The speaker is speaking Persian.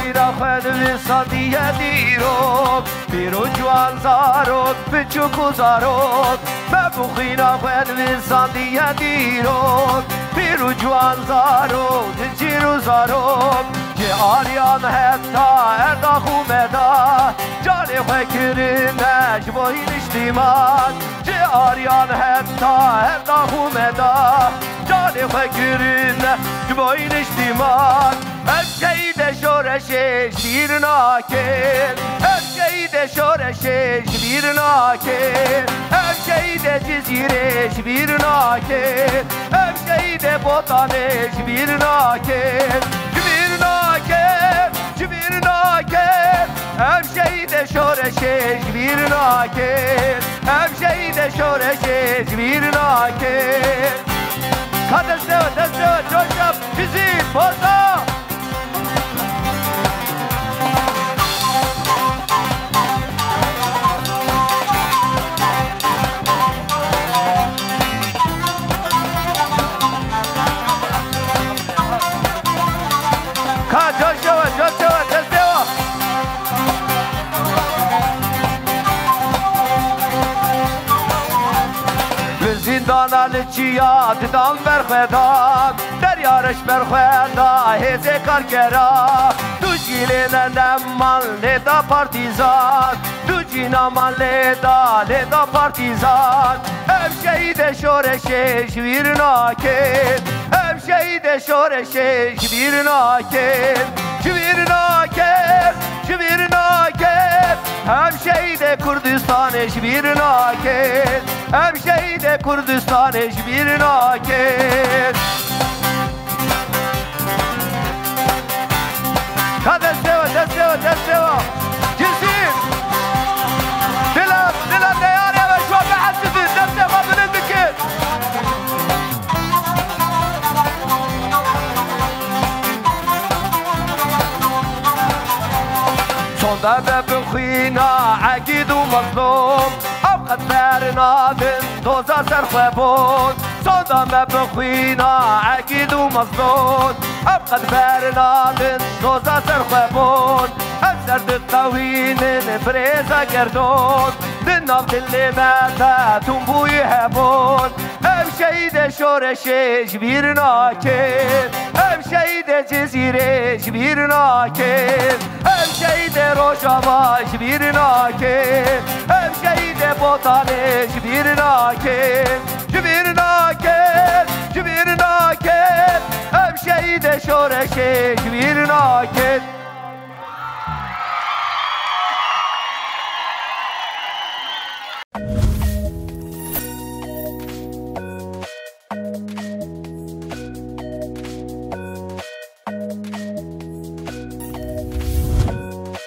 خوینا خود ویسادیه دیروک بیرو جوان زاروک بچوکو زاروک ببو خوینا خود ویسادیه دیروک بیرو جوان زاروک جیرو زاروک جه آریان حتا اردا خومدا جانی خوی کرینش بایی نشتیمان جه آریان حتا اردا خومدا جانی خوی کرینش بایی نشتیمان اشکید شورشش بیر ناکن اشکید شورشش بیر ناکن اشکید جزیرش بیر ناکن اشکید بوتانش بیر ناکن بیر ناکن بیر ناکن اشکید شورشش بیر ناکن اشکید شورشش بیر ناکن دسته جوشم جزیر بوتا زندانا لچیا ددان برخدان در یارش برخدا هزه کار کرا تو جیلن نمان لدا پارتیزان تو جینامان لدا پارتیزان ام شهید شورشش ویر ناکن ام شهید شورشش ویر ناکن ویر ناکن ویر ناکن هم شهید کردستانش ویر ناکن هم شهید کردستانش ویر ناکن دسته جزیر دلم دیاره و شو بحسدی دسته ما بلندکن صندوق بخوینا عقید و مظلوم ابقد برنا بن دوزا سرخبون صندوق بخوینا عقید و مظلوم ابقد برنا بن دوزا سرخبون سرد الطويل بريزة قردون دنام دلي ماتا تنبوي هبون ام شهيد شورشش بير ناكن ام شهيد جزيرش بير ناكن ام شهيد روشاباش بير ناكن ام شهيد بوطانش بير ناكن جبير ناكن جبير ناكن ام شهيد شورشش بير ناكن